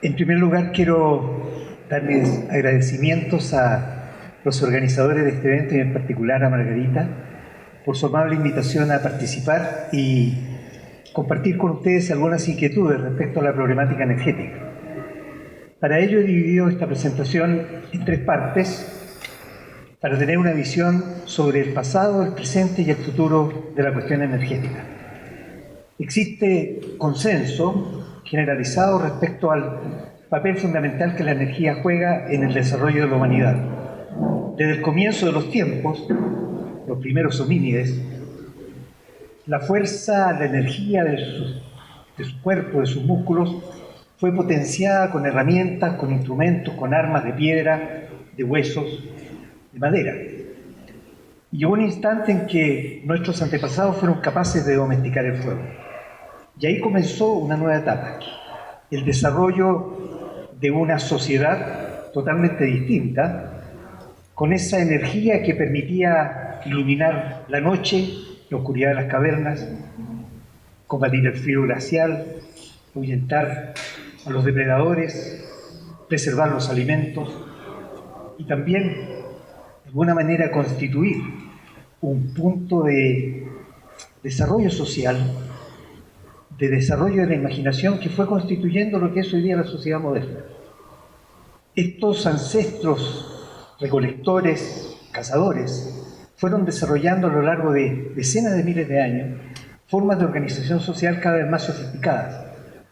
En primer lugar, quiero darles agradecimientos a los organizadores de este evento y en particular a Margarita por su amable invitación a participar y compartir con ustedes algunas inquietudes respecto a la problemática energética. Para ello he dividido esta presentación en tres partes para tener una visión sobre el pasado, el presente y el futuro de la cuestión energética. Existe consenso generalizado respecto al papel fundamental que la energía juega en el desarrollo de la humanidad. Desde el comienzo de los tiempos, los primeros homínides, la fuerza, la energía de su cuerpo, de sus músculos, fue potenciada con herramientas, con instrumentos, con armas de piedra, de huesos, de madera. Y llegó un instante en que nuestros antepasados fueron capaces de domesticar el fuego. Y ahí comenzó una nueva etapa, el desarrollo de una sociedad totalmente distinta, con esa energía que permitía iluminar la noche, la oscuridad de las cavernas, combatir el frío glacial, ahuyentar a los depredadores, preservar los alimentos y también, de alguna manera, constituir un punto de desarrollo social, de desarrollo de la imaginación que fue constituyendo lo que es hoy día la sociedad moderna. Estos ancestros recolectores, cazadores, fueron desarrollando a lo largo de decenas de miles de años formas de organización social cada vez más sofisticadas,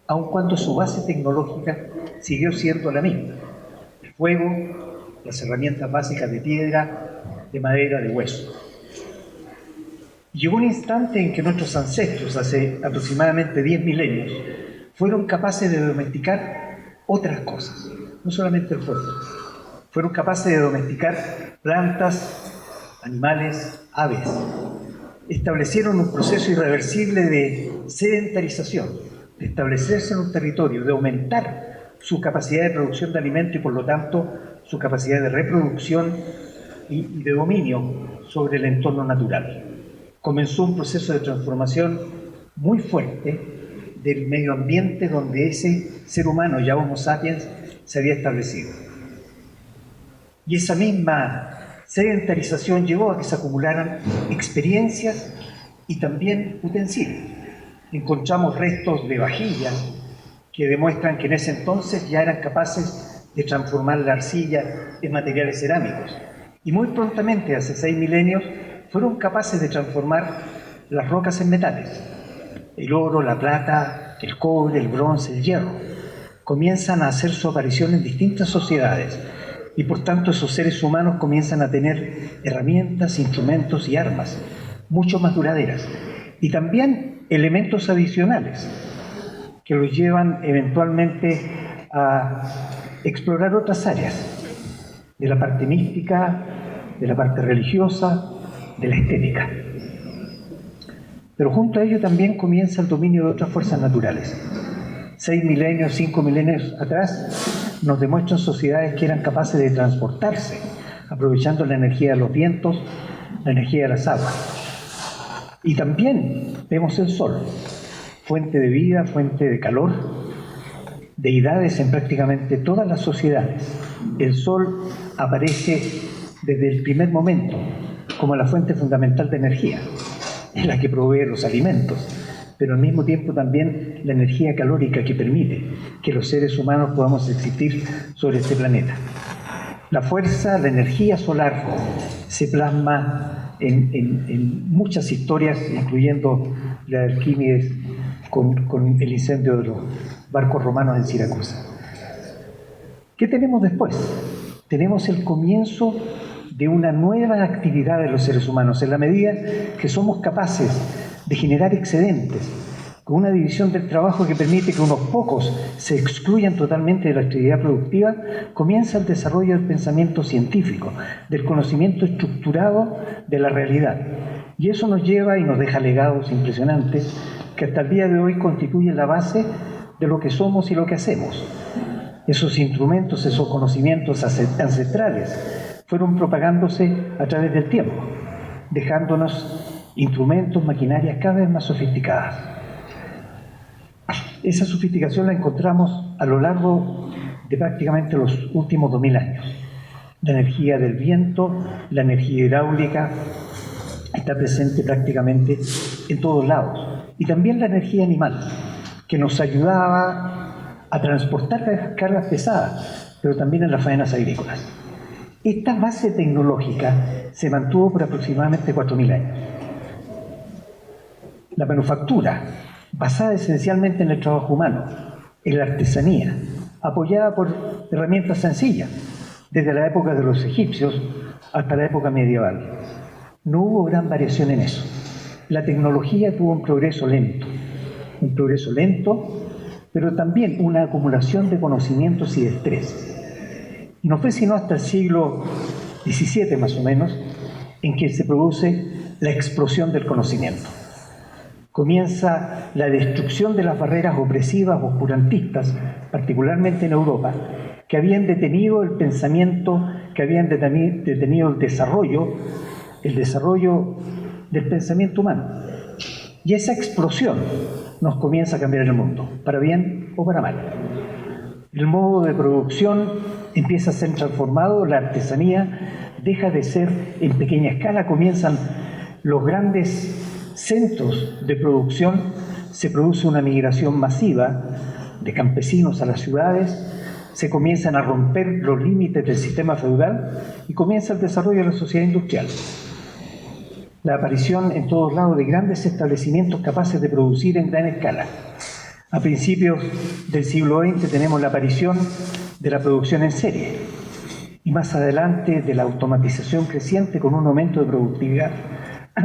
aun cuando su base tecnológica siguió siendo la misma: el fuego, las herramientas básicas de piedra, de madera, de hueso. Llegó un instante en que nuestros ancestros, hace aproximadamente 10 milenios, fueron capaces de domesticar otras cosas, no solamente el fuego. Fueron capaces de domesticar plantas, animales, aves. Establecieron un proceso irreversible de sedentarización, de establecerse en un territorio, de aumentar su capacidad de producción de alimento y, por lo tanto, su capacidad de reproducción y de dominio sobre el entorno natural. Comenzó un proceso de transformación muy fuerte del medio ambiente donde ese ser humano, ya Homo sapiens, se había establecido. Y esa misma sedentarización llevó a que se acumularan experiencias y también utensilios. Encontramos restos de vajillas que demuestran que en ese entonces ya eran capaces de transformar la arcilla en materiales cerámicos. Y muy prontamente, hace 6 milenios, fueron capaces de transformar las rocas en metales. El oro, la plata, el cobre, el bronce, el hierro comienzan a hacer su aparición en distintas sociedades y por tanto esos seres humanos comienzan a tener herramientas, instrumentos y armas mucho más duraderas y también elementos adicionales que los llevan eventualmente a explorar otras áreas de la parte mística, de la parte religiosa, de la estética. Pero junto a ello también comienza el dominio de otras fuerzas naturales. 6 milenios, 5 milenios atrás nos demuestran sociedades que eran capaces de transportarse, aprovechando la energía de los vientos, la energía de las aguas. Y también vemos el sol, fuente de vida, fuente de calor, deidades en prácticamente todas las sociedades. El sol aparece desde el primer momento como la fuente fundamental de energía, es la que provee los alimentos, pero al mismo tiempo también la energía calórica que permite que los seres humanos podamos existir sobre este planeta. La fuerza, la energía solar se plasma en muchas historias, incluyendo la de Arquímedes con el incendio de los barcos romanos en Siracusa. ¿Qué tenemos después? Tenemos el comienzo de una nueva actividad de los seres humanos, en la medida que somos capaces de generar excedentes, con una división del trabajo que permite que unos pocos se excluyan totalmente de la actividad productiva. Comienza el desarrollo del pensamiento científico, del conocimiento estructurado de la realidad. Y eso nos lleva y nos deja legados impresionantes que hasta el día de hoy constituyen la base de lo que somos y lo que hacemos. Esos instrumentos, esos conocimientos ancestrales fueron propagándose a través del tiempo, dejándonos instrumentos, maquinarias cada vez más sofisticadas. Esa sofisticación la encontramos a lo largo de prácticamente los últimos 2000 años. La energía del viento, la energía hidráulica, está presente prácticamente en todos lados. Y también la energía animal, que nos ayudaba a transportar las cargas pesadas, pero también en las faenas agrícolas. Esta base tecnológica se mantuvo por aproximadamente 4000 años. La manufactura, basada esencialmente en el trabajo humano, en la artesanía, apoyada por herramientas sencillas, desde la época de los egipcios hasta la época medieval. No hubo gran variación en eso. La tecnología tuvo un progreso lento, pero también una acumulación de conocimientos y de estrés. Y no fue sino hasta el siglo XVII más o menos en que se produce la explosión del conocimiento. Comienza la destrucción de las barreras opresivas oscurantistas, particularmente en Europa, que habían detenido el pensamiento, que habían detenido el desarrollo del pensamiento humano. Y esa explosión nos comienza a cambiar el mundo, para bien o para mal. El modo de producción empieza a ser transformado, la artesanía deja de ser en pequeña escala, comienzan los grandes centros de producción, se produce una migración masiva de campesinos a las ciudades, se comienzan a romper los límites del sistema feudal y comienza el desarrollo de la sociedad industrial. La aparición en todos lados de grandes establecimientos capaces de producir en gran escala. A principios del siglo XX tenemos la aparición de la producción en serie y más adelante de la automatización creciente con un aumento de productividad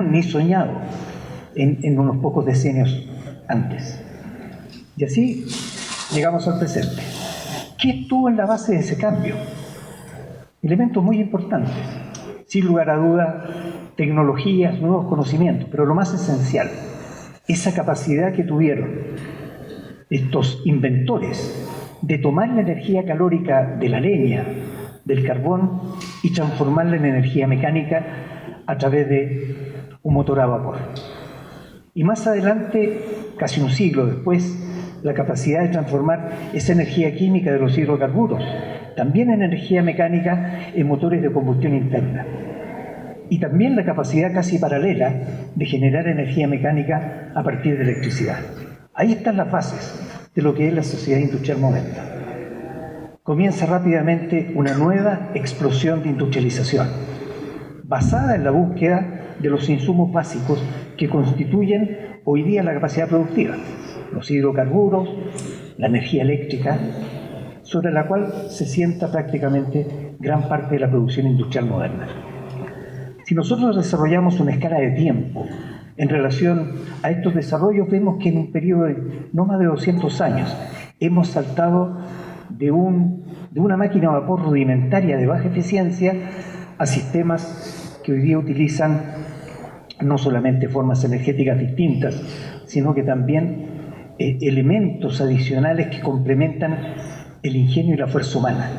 ni soñado en unos pocos decenios antes. Y así llegamos al presente. ¿Qué estuvo en la base de ese cambio? Elementos muy importantes, sin lugar a duda, tecnologías, nuevos conocimientos, pero lo más esencial, esa capacidad que tuvieron estos inventores de tomar la energía calórica de la leña, del carbón, y transformarla en energía mecánica a través de un motor a vapor. Y más adelante, casi un siglo después, la capacidad de transformar esa energía química de los hidrocarburos, también en energía mecánica en motores de combustión interna. Y también la capacidad casi paralela de generar energía mecánica a partir de electricidad. Ahí están las bases de lo que es la sociedad industrial moderna. Comienza rápidamente una nueva explosión de industrialización, basada en la búsqueda de los insumos básicos que constituyen hoy día la capacidad productiva, los hidrocarburos, la energía eléctrica, sobre la cual se sienta prácticamente gran parte de la producción industrial moderna. Si nosotros desarrollamos una escala de tiempo en relación a estos desarrollos, vemos que en un periodo de no más de 200 años hemos saltado de una máquina a vapor rudimentaria de baja eficiencia a sistemas que hoy día utilizan no solamente formas energéticas distintas, sino que también elementos adicionales que complementan el ingenio y la fuerza humana.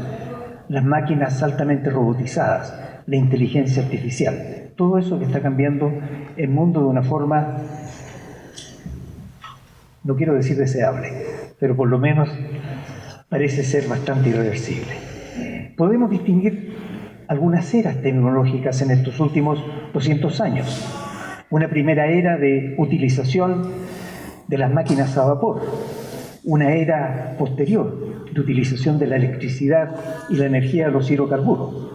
Las máquinas altamente robotizadas, la inteligencia artificial, todo eso que está cambiando el mundo de una forma, no quiero decir deseable, pero por lo menos parece ser bastante irreversible. Podemos distinguir algunas eras tecnológicas en estos últimos 200 años. Una primera era de utilización de las máquinas a vapor, una era posterior de utilización de la electricidad y la energía de los hidrocarburos,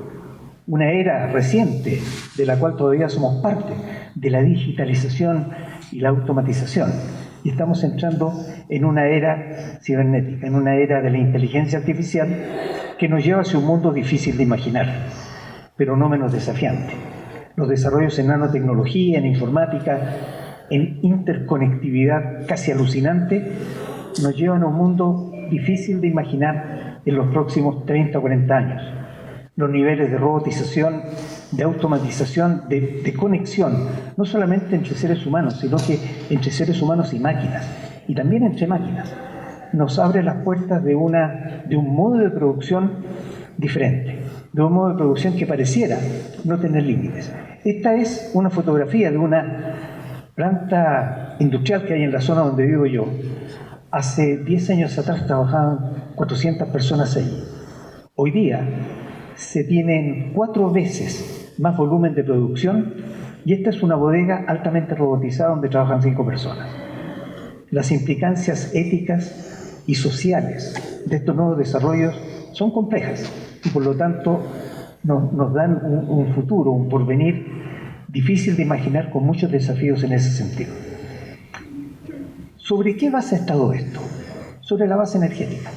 una era reciente de la cual todavía somos parte, de la digitalización y la automatización. Y estamos entrando en una era cibernética, en una era de la inteligencia artificial que nos lleva hacia un mundo difícil de imaginar, pero no menos desafiante. Los desarrollos en nanotecnología, en informática, en interconectividad casi alucinante, nos llevan a un mundo difícil de imaginar en los próximos 30 o 40 años. Los niveles de robotización, de automatización, de conexión, no solamente entre seres humanos, sino que entre seres humanos y máquinas, y también entre máquinas, nos abre las puertas de un modo de producción diferente, de un modo de producción que pareciera no tener límites. Esta es una fotografía de una planta industrial que hay en la zona donde vivo yo, Hace 10 años atrás trabajaban 400 personas allí. Hoy día se tienen 4 veces más volumen de producción y esta es una bodega altamente robotizada donde trabajan 5 personas. Las implicancias éticas y sociales de estos nuevos desarrollos son complejas y por lo tanto nos dan un futuro, un porvenir difícil de imaginar, con muchos desafíos en ese sentido. ¿Sobre qué base está todo esto? Sobre la base energética.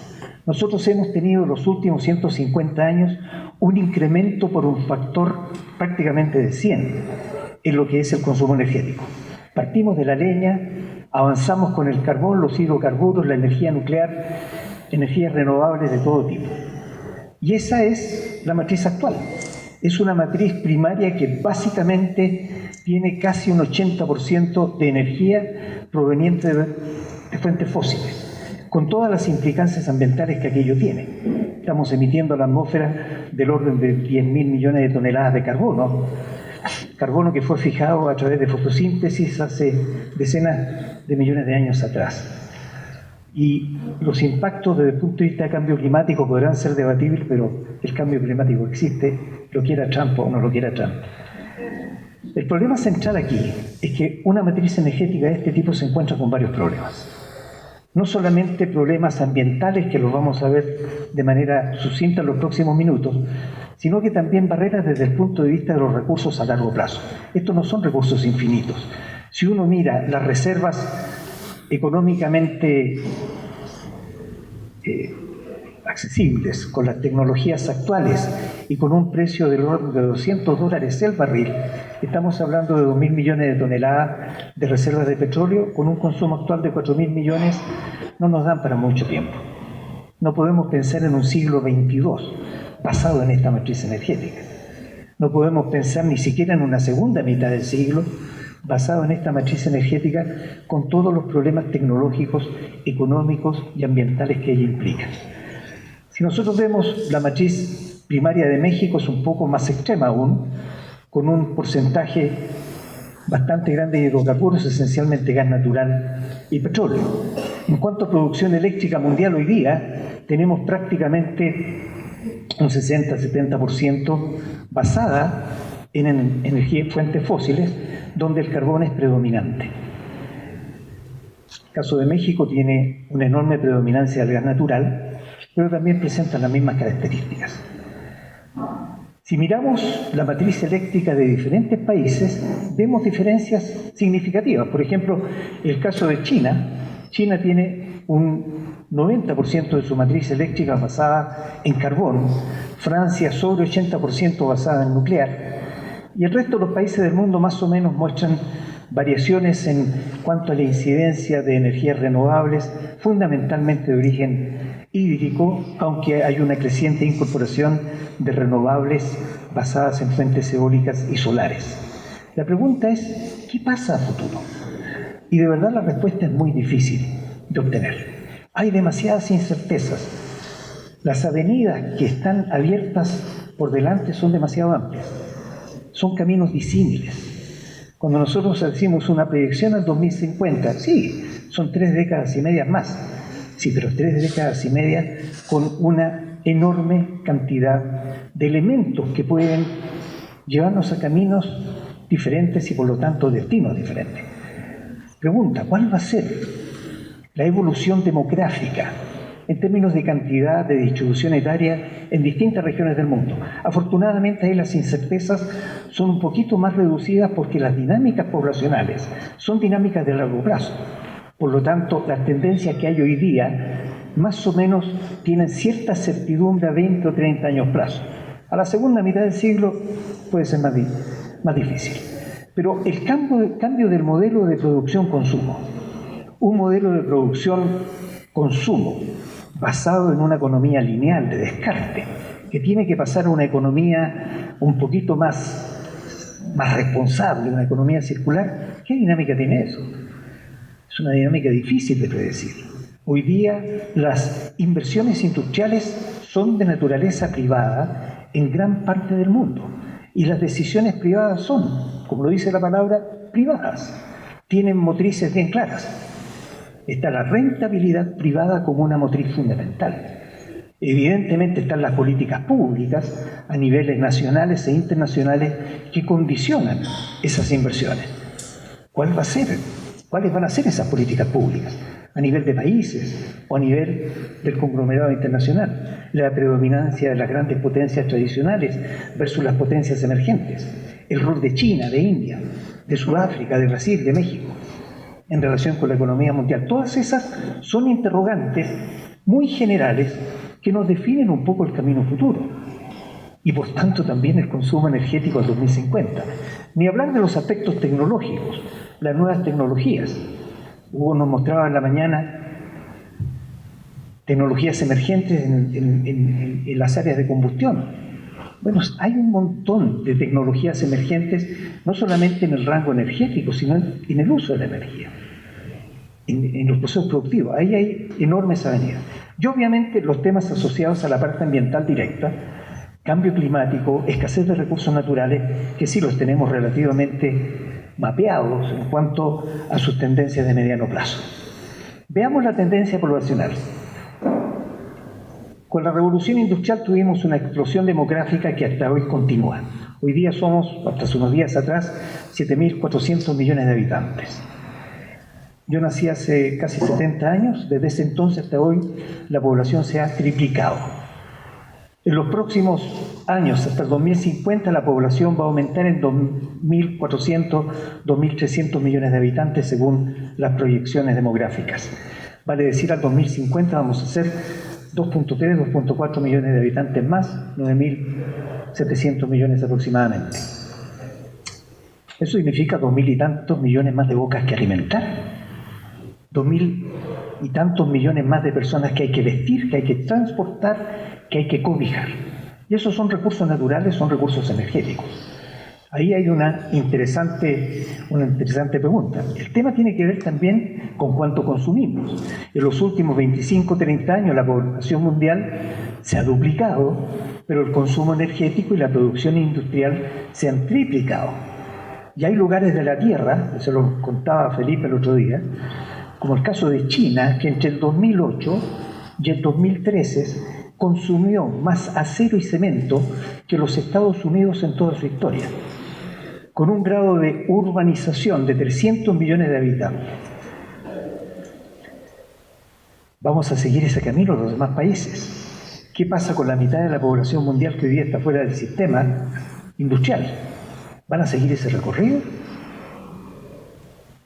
Nosotros hemos tenido los últimos 150 años un incremento por un factor prácticamente de 100 en lo que es el consumo energético. Partimos de la leña, avanzamos con el carbón, los hidrocarburos, la energía nuclear, energías renovables de todo tipo. Y esa es la matriz actual. Es una matriz primaria que básicamente tiene casi un 80% de energía proveniente de fuentes fósiles, con todas las implicancias ambientales que aquello tiene. Estamos emitiendo a la atmósfera del orden de 10.000 millones de toneladas de carbono, carbono que fue fijado a través de fotosíntesis hace decenas de millones de años atrás. Y los impactos desde el punto de vista de cambio climático podrán ser debatibles, pero el cambio climático existe, lo quiera Trump o no lo quiera Trump. El problema central aquí es que una matriz energética de este tipo se encuentra con varios problemas. No solamente problemas ambientales, que los vamos a ver de manera sucinta en los próximos minutos, sino que también barreras desde el punto de vista de los recursos a largo plazo. Estos no son recursos infinitos. Si uno mira las reservas económicamente accesibles, con las tecnologías actuales y con un precio del orden de $200 el barril, estamos hablando de 2.000 millones de toneladas de reservas de petróleo, con un consumo actual de 4.000 millones, no nos dan para mucho tiempo. No podemos pensar en un siglo XXII basado en esta matriz energética. No podemos pensar ni siquiera en una segunda mitad del siglo basado en esta matriz energética, con todos los problemas tecnológicos, económicos y ambientales que ella implica. Si nosotros vemos la matriz primaria de México, es un poco más extrema aún, con un porcentaje bastante grande de hidrocarburos, esencialmente gas natural y petróleo. En cuanto a producción eléctrica mundial hoy día, tenemos prácticamente un 60-70% basada en energía y fuentes fósiles, donde el carbón es predominante. El caso de México tiene una enorme predominancia del gas natural, pero también presenta las mismas características. Si miramos la matriz eléctrica de diferentes países, vemos diferencias significativas. Por ejemplo, el caso de China. China tiene un 90% de su matriz eléctrica basada en carbón, Francia sobre 80% basada en nuclear, y el resto de los países del mundo más o menos muestran variaciones en cuanto a la incidencia de energías renovables, fundamentalmente de origen hídrico, aunque hay una creciente incorporación de renovables basadas en fuentes eólicas y solares. La pregunta es, ¿qué pasa a futuro? Y de verdad la respuesta es muy difícil de obtener. Hay demasiadas incertezas. Las avenidas que están abiertas por delante son demasiado amplias. Son caminos disímiles. Cuando nosotros decimos una proyección al 2050, sí, son 3 décadas y media más. Sí, pero 3 décadas y media con una enorme cantidad de elementos que pueden llevarnos a caminos diferentes y por lo tanto destinos diferentes. Pregunta, ¿cuál va a ser la evolución demográfica en términos de cantidad, de distribución etaria en distintas regiones del mundo? Afortunadamente ahí las incertezas son un poquito más reducidas porque las dinámicas poblacionales son dinámicas de largo plazo. Por lo tanto, las tendencias que hay hoy día más o menos tienen cierta certidumbre a 20 o 30 años plazo. A la segunda mitad del siglo puede ser más difícil. Pero el cambio del modelo de producción-consumo, un modelo de producción-consumo basado en una economía lineal de descarte, que tiene que pasar a una economía un poquito más responsable, una economía circular, ¿qué dinámica tiene eso? Es una dinámica difícil de predecir. Hoy día las inversiones industriales son de naturaleza privada en gran parte del mundo y las decisiones privadas son, como lo dice la palabra, privadas. Tienen motrices bien claras. está la rentabilidad privada como una motriz fundamental. Evidentemente están las políticas públicas a niveles nacionales e internacionales que condicionan esas inversiones. ¿Cuáles van a ser esas políticas públicas? A nivel de países o a nivel del conglomerado internacional. La predominancia de las grandes potencias tradicionales versus las potencias emergentes. El rol de China, de India, de Sudáfrica, de Brasil, de México, en relación con la economía mundial. Todas esas son interrogantes muy generales que nos definen un poco el camino futuro y por tanto también el consumo energético al 2050. Ni hablar de los aspectos tecnológicos, las nuevas tecnologías. Hugo nos mostraba en la mañana tecnologías emergentes en las áreas de combustión. Bueno, hay un montón de tecnologías emergentes, no solamente en el rango energético, sino en el uso de la energía, en los procesos productivos. Ahí hay enormes avenidas. Y obviamente los temas asociados a la parte ambiental directa, cambio climático, escasez de recursos naturales, que sí los tenemos relativamente mapeados en cuanto a sus tendencias de mediano plazo. Veamos la tendencia poblacional. Con la revolución industrial tuvimos una explosión demográfica que hasta hoy continúa. Hoy día somos, hasta hace unos días atrás, 7.400 millones de habitantes. Yo nací hace casi 70 años, desde ese entonces hasta hoy la población se ha triplicado. En los próximos años, hasta el 2050, la población va a aumentar en 2.400, 2.300 millones de habitantes según las proyecciones demográficas. Vale decir, al 2050 vamos a ser 2.3, 2.4 millones de habitantes más, 9.700 millones aproximadamente. Eso significa 2.000 y tantos millones más de bocas que alimentar. 2.000 y tantos millones más de personas que hay que vestir, que hay que transportar, que hay que cobijar. Y esos son recursos naturales, son recursos energéticos. Ahí hay una interesante pregunta. El tema tiene que ver también con cuánto consumimos. En los últimos 25 o 30 años la población mundial se ha duplicado, pero el consumo energético y la producción industrial se han triplicado. Y hay lugares de la Tierra, se lo contaba Felipe el otro día, como el caso de China, que entre el 2008 y el 2013 consumió más acero y cemento que los Estados Unidos en toda su historia, con un grado de urbanización de 300 millones de habitantes. Vamos a seguir ese camino los demás países. ¿Qué pasa con la mitad de la población mundial que hoy día está fuera del sistema industrial? ¿Van a seguir ese recorrido?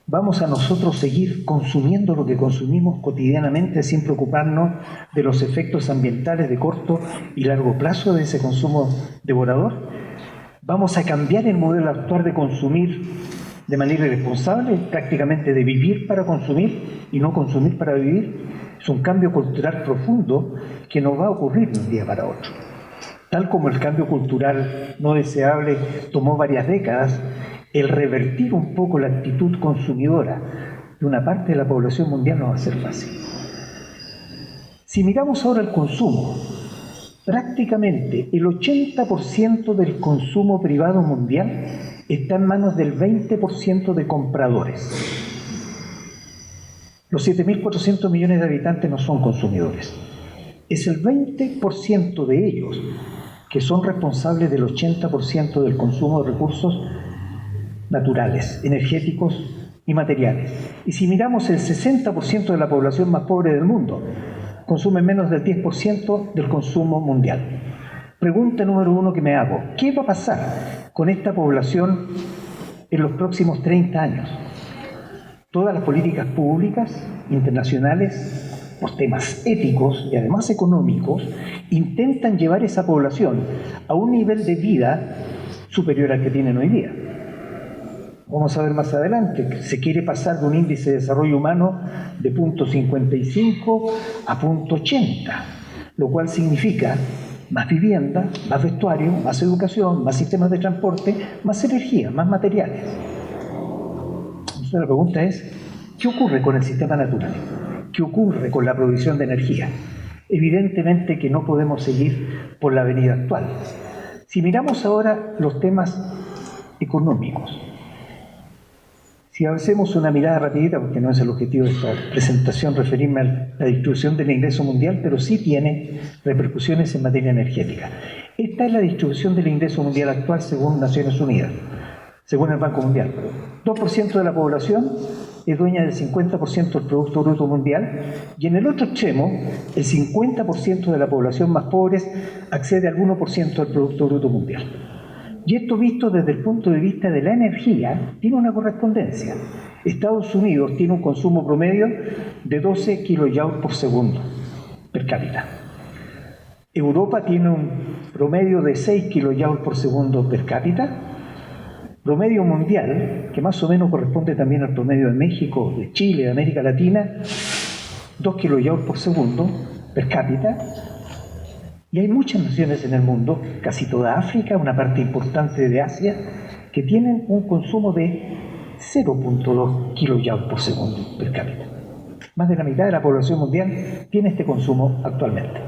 ¿Vamos a nosotros seguir consumiendo lo que consumimos cotidianamente sin preocuparnos de los efectos ambientales de corto y largo plazo de ese consumo devorador? ¿Vamos a cambiar el modelo actual de consumir de manera irresponsable, prácticamente de vivir para consumir y no consumir para vivir? Es un cambio cultural profundo que no va a ocurrir de un día para otro. Tal como el cambio cultural no deseable tomó varias décadas, el revertir un poco la actitud consumidora de una parte de la población mundial no va a ser fácil. Si miramos ahora el consumo, prácticamente el 80% del consumo privado mundial está en manos del 20% de compradores. Los 7.400 millones de habitantes no son consumidores. Es el 20% de ellos que son responsables del 80% del consumo de recursos naturales, energéticos y materiales. Y si miramos el 60% de la población más pobre del mundo, consume menos del 10% del consumo mundial. Pregunta número 1 que me hago: ¿qué va a pasar con esta población en los próximos 30 años? Todas las políticas públicas, internacionales, por temas éticos y además económicos, intentan llevar esa población a un nivel de vida superior al que tienen hoy día. Vamos a ver más adelante que se quiere pasar de un índice de desarrollo humano de 0.55 a 0.80, lo cual significa más vivienda, más vestuario, más educación, más sistemas de transporte, más energía, más materiales. Entonces la pregunta es, ¿qué ocurre con el sistema natural? ¿Qué ocurre con la provisión de energía? Evidentemente que no podemos seguir por la avenida actual. Si miramos ahora los temas económicos, Si hacemos una mirada rapidita, porque no es el objetivo de esta presentación referirme a la distribución del ingreso mundial, pero sí tiene repercusiones en materia energética. Esta es la distribución del ingreso mundial actual según Naciones Unidas, según el Banco Mundial. 2% de la población es dueña del 50% del Producto Bruto Mundial, y en el otro extremo, el 50% de la población más pobre accede al 1% del Producto Bruto Mundial. Y esto visto desde el punto de vista de la energía, tiene una correspondencia. Estados Unidos tiene un consumo promedio de 12 kilojoules por segundo per cápita. Europa tiene un promedio de 6 kilojoules por segundo per cápita. Promedio mundial, que más o menos corresponde también al promedio de México, de Chile, de América Latina, 2 kilojoules por segundo per cápita. Y hay muchas naciones en el mundo, casi toda África, una parte importante de Asia, que tienen un consumo de 0.2 kilojoules por segundo per cápita. Más de la mitad de la población mundial tiene este consumo actualmente.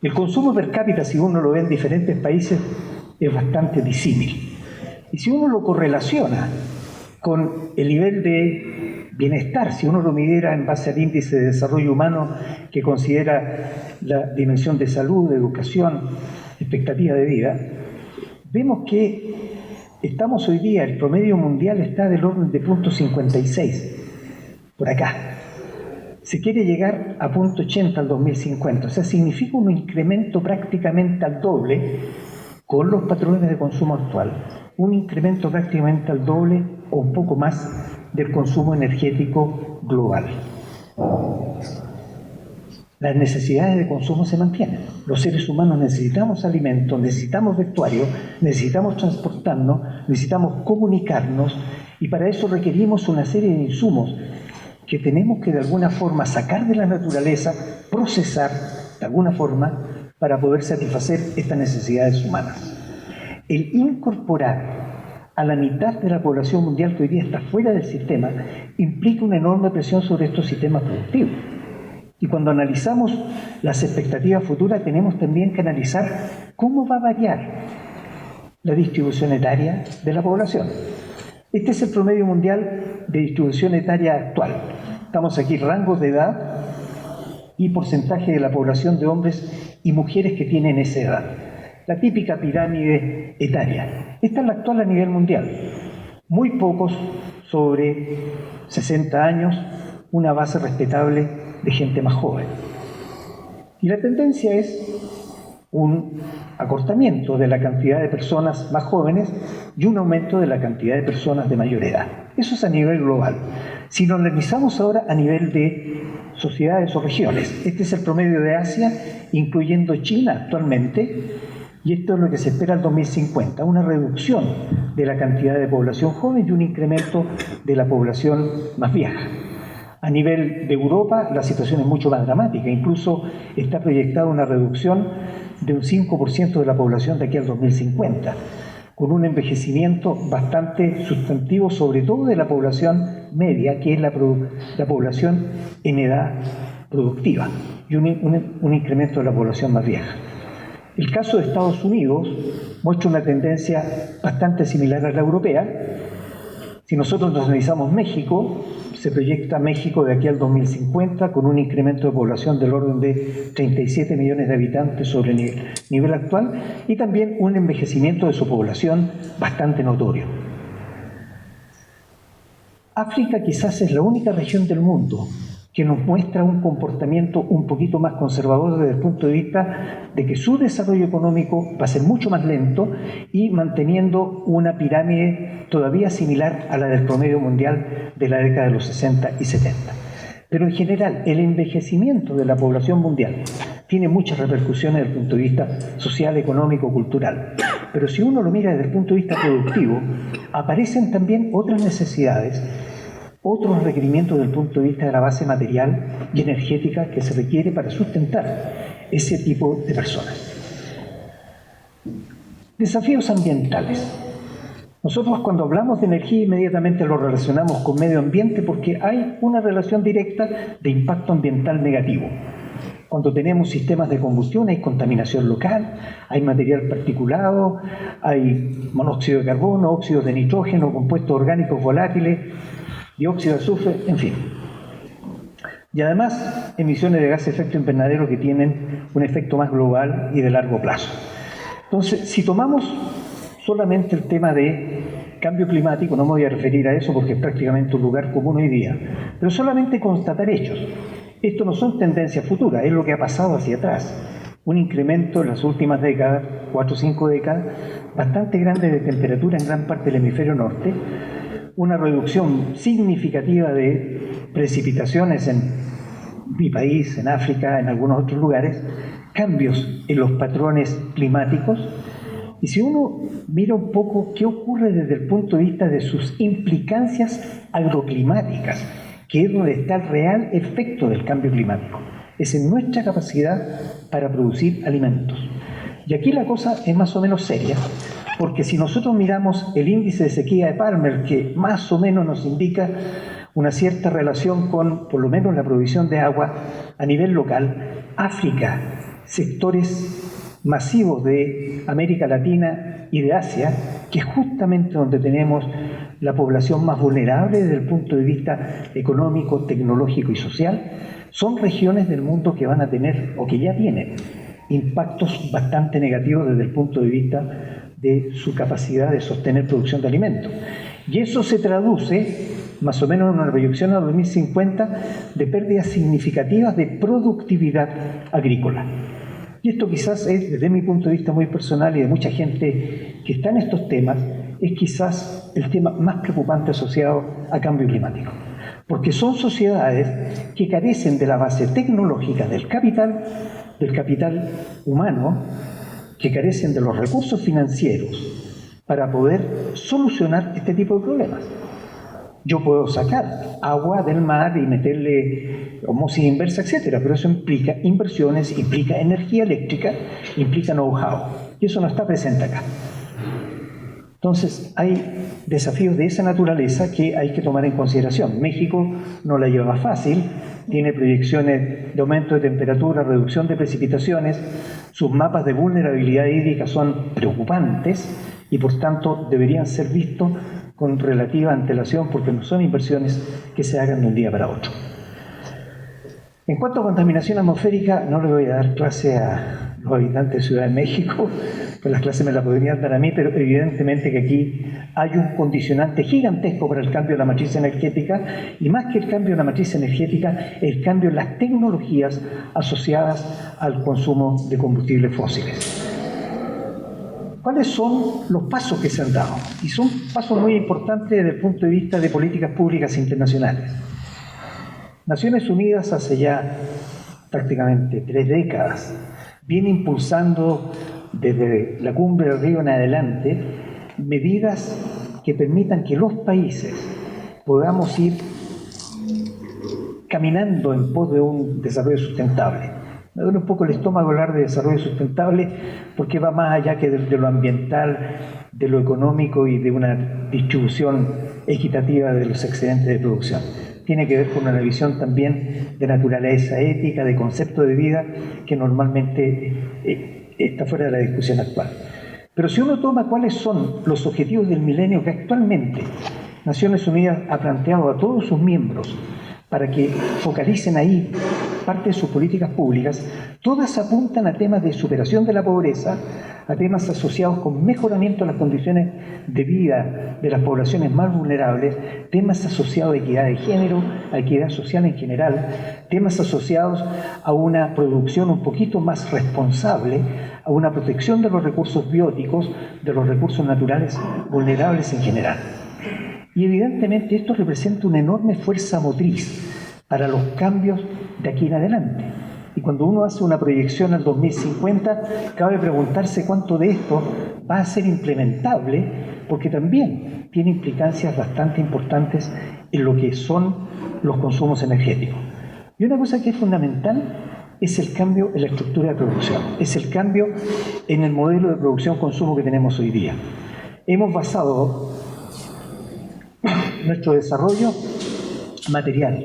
El consumo per cápita, si uno lo ve en diferentes países, es bastante disímil. Y si uno lo correlaciona con el nivel de bienestar, si uno lo midiera en base al índice de desarrollo humano que considera la dimensión de salud, de educación, expectativa de vida, vemos que estamos hoy día, el promedio mundial está del orden de 0.56, por acá. Se quiere llegar a 0.80 al 2050, o sea, significa un incremento prácticamente al doble con los patrones de consumo actual, un incremento prácticamente al doble o un poco más del consumo energético global. Las necesidades de consumo se mantienen. Los seres humanos necesitamos alimentos, necesitamos vestuario, necesitamos transportarnos, necesitamos comunicarnos, y para eso requerimos una serie de insumos que tenemos que de alguna forma sacar de la naturaleza, procesar de alguna forma para poder satisfacer estas necesidades humanas. El incorporar a la mitad de la población mundial que hoy día está fuera del sistema implica una enorme presión sobre estos sistemas productivos. Y cuando analizamos las expectativas futuras tenemos también que analizar cómo va a variar la distribución etaria de la población. Este es el promedio mundial de distribución etaria actual. Estamos aquí rangos de edad y porcentaje de la población de hombres y mujeres que tienen esa edad. La típica pirámide etaria. Esta es la actual a nivel mundial. Muy pocos sobre 60 años, una base respetable de gente más joven. Y la tendencia es un acortamiento de la cantidad de personas más jóvenes y un aumento de la cantidad de personas de mayor edad. Eso es a nivel global. Si lo analizamos ahora a nivel de sociedades o regiones, este es el promedio de Asia, incluyendo China actualmente, y esto es lo que se espera al 2050, una reducción de la cantidad de población joven y un incremento de la población más vieja. A nivel de Europa la situación es mucho más dramática, incluso está proyectada una reducción de un 5% de la población de aquí al 2050, con un envejecimiento bastante sustantivo, sobre todo de la población media, que es la población en edad productiva, y un incremento de la población más vieja. El caso de Estados Unidos muestra una tendencia bastante similar a la europea. Si nosotros nos analizamos México, se proyecta México de aquí al 2050 con un incremento de población del orden de 37 millones de habitantes sobre el nivel actual y también un envejecimiento de su población bastante notorio. África quizás es la única región del mundo que nos muestra un comportamiento un poquito más conservador desde el punto de vista de que su desarrollo económico va a ser mucho más lento y manteniendo una pirámide todavía similar a la del promedio mundial de la década de los 60 y 70. Pero en general, el envejecimiento de la población mundial tiene muchas repercusiones desde el punto de vista social, económico, cultural. Pero si uno lo mira desde el punto de vista productivo, aparecen también otras necesidades, otros requerimientos desde el punto de vista de la base material y energética que se requiere para sustentar ese tipo de personas. Desafíos ambientales. Nosotros cuando hablamos de energía inmediatamente lo relacionamos con medio ambiente porque hay una relación directa de impacto ambiental negativo. Cuando tenemos sistemas de combustión hay contaminación local, hay material particulado, hay monóxido de carbono, óxidos de nitrógeno, compuestos orgánicos volátiles, dióxido de azufre, en fin. Y además emisiones de gases de efecto invernadero que tienen un efecto más global y de largo plazo. Entonces, si tomamos solamente el tema de cambio climático, no me voy a referir a eso porque es prácticamente un lugar común hoy día, pero solamente constatar hechos. Esto no son tendencias futuras, es lo que ha pasado hacia atrás. Un incremento en las últimas décadas, 4 o 5 décadas, bastante grande de temperatura en gran parte del hemisferio norte, una reducción significativa de precipitaciones en mi país, en África, en algunos otros lugares, cambios en los patrones climáticos. Y si uno mira un poco qué ocurre desde el punto de vista de sus implicancias agroclimáticas, que es donde está el real efecto del cambio climático, es en nuestra capacidad para producir alimentos. Y aquí la cosa es más o menos seria, porque si nosotros miramos el índice de sequía de Palmer, que más o menos nos indica una cierta relación con, por lo menos, la provisión de agua a nivel local, África, sectores masivos de América Latina y de Asia, que es justamente donde tenemos la población más vulnerable desde el punto de vista económico, tecnológico y social, son regiones del mundo que van a tener, o que ya tienen, impactos bastante negativos desde el punto de vista de su capacidad de sostener producción de alimentos. Y eso se traduce más o menos en una proyección a 2050 de pérdidas significativas de productividad agrícola. Y esto quizás es, desde mi punto de vista muy personal y de mucha gente que está en estos temas, es quizás el tema más preocupante asociado a cambio climático. Porque son sociedades que carecen de la base tecnológica del capital humano, que carecen de los recursos financieros para poder solucionar este tipo de problemas. Yo puedo sacar agua del mar y meterle osmosis inversa, etcétera, pero eso implica inversiones, implica energía eléctrica, implica know-how, y eso no está presente acá. Entonces, hay desafíos de esa naturaleza que hay que tomar en consideración. México no la lleva fácil, tiene proyecciones de aumento de temperatura, reducción de precipitaciones, sus mapas de vulnerabilidad hídrica son preocupantes y por tanto deberían ser vistos con relativa antelación porque no son inversiones que se hagan de un día para otro. En cuanto a contaminación atmosférica, no le voy a dar clase a los habitantes de Ciudad de México, pues las clases me las podrían dar a mí, pero evidentemente que aquí hay un condicionante gigantesco para el cambio de la matriz energética, y más que el cambio de la matriz energética, el cambio en las tecnologías asociadas al consumo de combustibles fósiles. ¿Cuáles son los pasos que se han dado? Y son pasos muy importantes desde el punto de vista de políticas públicas internacionales. Naciones Unidas hace ya prácticamente 3 décadas viene impulsando desde la Cumbre del Río en adelante medidas que permitan que los países podamos ir caminando en pos de un desarrollo sustentable. Me duele un poco el estómago hablar de desarrollo sustentable porque va más allá que de lo ambiental, de lo económico y de una distribución equitativa de los excedentes de producción. Tiene que ver con una visión también de naturaleza ética, de concepto de vida, que normalmente está fuera de la discusión actual. Pero si uno toma cuáles son los objetivos del milenio que actualmente Naciones Unidas ha planteado a todos sus miembros para que focalicen ahí parte de sus políticas públicas, todas apuntan a temas de superación de la pobreza, a temas asociados con mejoramiento de las condiciones de vida de las poblaciones más vulnerables, temas asociados a equidad de género, a equidad social en general, temas asociados a una producción un poquito más responsable, a una protección de los recursos bióticos, de los recursos naturales vulnerables en general. Y evidentemente esto representa una enorme fuerza motriz para los cambios de aquí en adelante. Y cuando uno hace una proyección al 2050, cabe preguntarse cuánto de esto va a ser implementable, porque también tiene implicancias bastante importantes en lo que son los consumos energéticos. Y una cosa que es fundamental es el cambio en la estructura de producción, es el cambio en el modelo de producción-consumo que tenemos hoy día. Hemos basado nuestro desarrollo material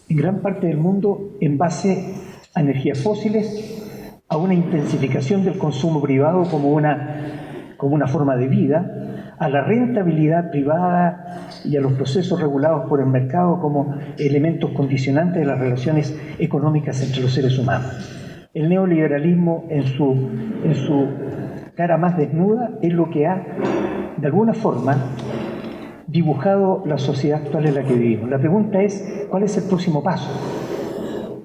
en gran parte del mundo en base a energías fósiles, a una intensificación del consumo privado como una forma de vida, a la rentabilidad privada y a los procesos regulados por el mercado como elementos condicionantes de las relaciones económicas entre los seres humanos. El neoliberalismo en su cara más desnuda es lo que ha, de alguna forma, dibujado la sociedad actual en la que vivimos. La pregunta es, ¿cuál es el próximo paso?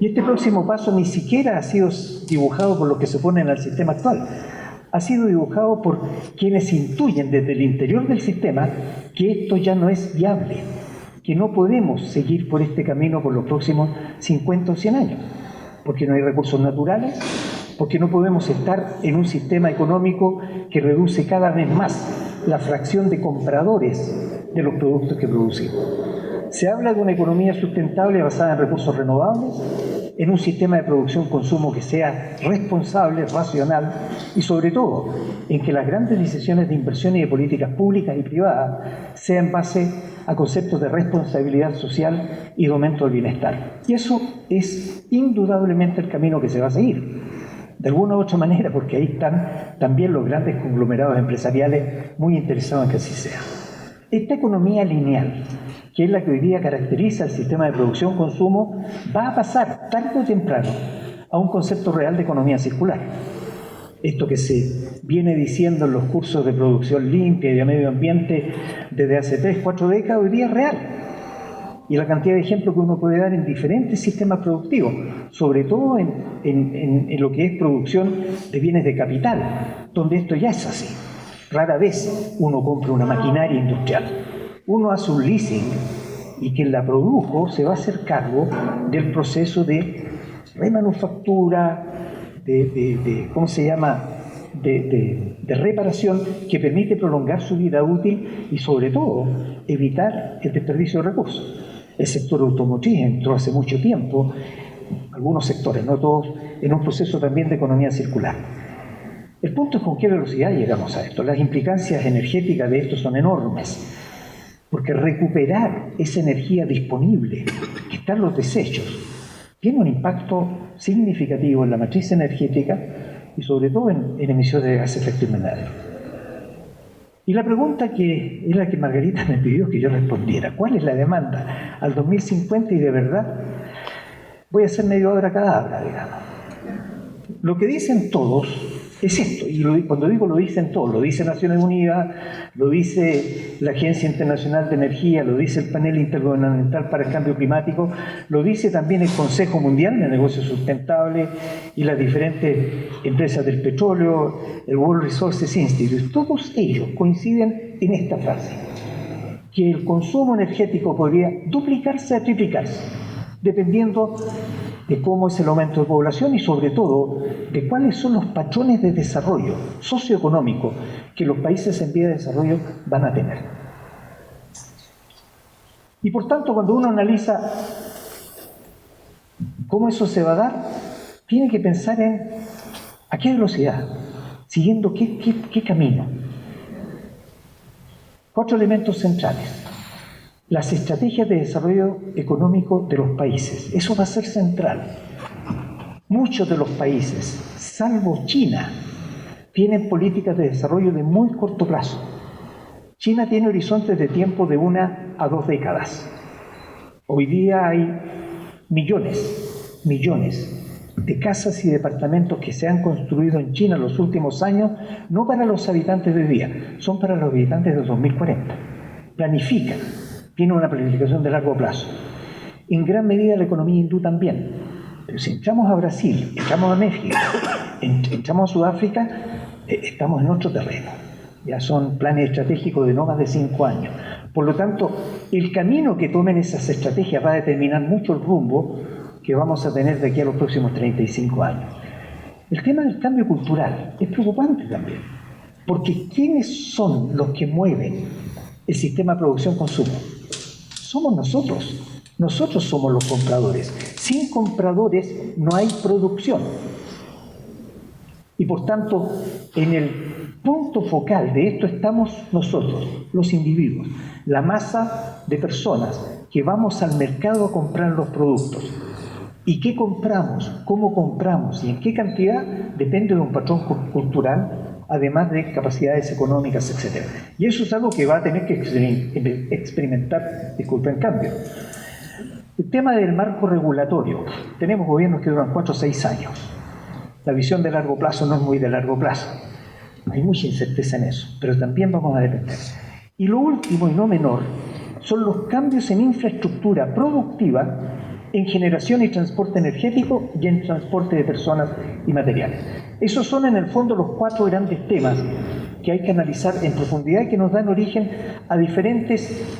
Y este próximo paso ni siquiera ha sido dibujado por los que se oponen al sistema actual. Ha sido dibujado por quienes intuyen desde el interior del sistema que esto ya no es viable, que no podemos seguir por este camino por los próximos 50 o 100 años, porque no hay recursos naturales, porque no podemos estar en un sistema económico que reduce cada vez más la fracción de compradores de los productos que producimos. Se habla de una economía sustentable basada en recursos renovables, en un sistema de producción-consumo que sea responsable, racional y sobre todo en que las grandes decisiones de inversión y de políticas públicas y privadas sean en base a conceptos de responsabilidad social y de aumento del bienestar. Y eso es indudablemente el camino que se va a seguir. De alguna u otra manera, porque ahí están también los grandes conglomerados empresariales muy interesados en que así sea. Esta economía lineal, que es la que hoy día caracteriza el sistema de producción-consumo, va a pasar tarde o temprano a un concepto real de economía circular. Esto que se viene diciendo en los cursos de producción limpia y de medio ambiente desde hace 3 o 4 décadas, hoy día es real. Y la cantidad de ejemplos que uno puede dar en diferentes sistemas productivos, sobre todo en lo que es producción de bienes de capital, donde esto ya es así. Rara vez uno compra una maquinaria industrial. Uno hace un leasing y quien la produjo se va a hacer cargo del proceso de remanufactura, ¿cómo se llama?, de reparación que permite prolongar su vida útil y sobre todo evitar el desperdicio de recursos. El sector automotriz entró hace mucho tiempo, algunos sectores, no todos, en un proceso también de economía circular. El punto es con qué velocidad llegamos a esto. Las implicancias energéticas de esto son enormes, porque recuperar esa energía disponible que está en los desechos tiene un impacto significativo en la matriz energética y sobre todo en emisiones de gases de efecto invernadero. Y la pregunta que es la que Margarita me pidió que yo respondiera, ¿cuál es la demanda al 2050? Y de verdad voy a hacer media hora cadabra, digamos. Lo que dicen todos es esto, y cuando digo lo dicen todos, lo dice Naciones Unidas, lo dice la Agencia Internacional de Energía, lo dice el Panel Intergubernamental para el Cambio Climático, lo dice también el Consejo Mundial de Negocios Sustentables y las diferentes empresas del petróleo, el World Resources Institute. Todos ellos coinciden en esta frase, que el consumo energético podría duplicarse a triplicarse, dependiendo de cómo es el aumento de población y sobre todo de cuáles son los patrones de desarrollo socioeconómico que los países en vía de desarrollo van a tener. Y por tanto, cuando uno analiza cómo eso se va a dar, tiene que pensar en a qué velocidad, siguiendo qué camino. 4 elementos centrales. Las estrategias de desarrollo económico de los países. Eso va a ser central. Muchos de los países, salvo China, tienen políticas de desarrollo de muy corto plazo. China tiene horizontes de tiempo de 1 a 2 décadas. Hoy día hay millones de casas y departamentos que se han construido en China en los últimos años, no para los habitantes de hoy día, son para los habitantes del 2040. Planifican. Tiene una planificación de largo plazo. En gran medida la economía hindú también. Pero si entramos a Brasil, entramos a México, entramos a Sudáfrica, estamos en otro terreno. Ya son planes estratégicos de no más de 5 años. Por lo tanto, el camino que tomen esas estrategias va a determinar mucho el rumbo que vamos a tener de aquí a los próximos 35 años. El tema del cambio cultural es preocupante también, porque ¿quiénes son los que mueven el sistema de producción-consumo? Somos nosotros. Nosotros somos los compradores. Sin compradores no hay producción. Y por tanto, en el punto focal de esto estamos nosotros, los individuos, la masa de personas que vamos al mercado a comprar los productos. Y qué compramos, cómo compramos y en qué cantidad depende de un patrón cultural, además de capacidades económicas, etc. Y eso es algo que va a tener que experimentar, en cambio. El tema del marco regulatorio. Tenemos gobiernos que duran 4 o 6 años. La visión de largo plazo no es muy de largo plazo. Hay mucha incerteza en eso, pero también vamos a depender. Y lo último y no menor son los cambios en infraestructura productiva, en generación y transporte energético y en transporte de personas y materiales. Esos son en el fondo los 4 grandes temas que hay que analizar en profundidad y que nos dan origen a diferentes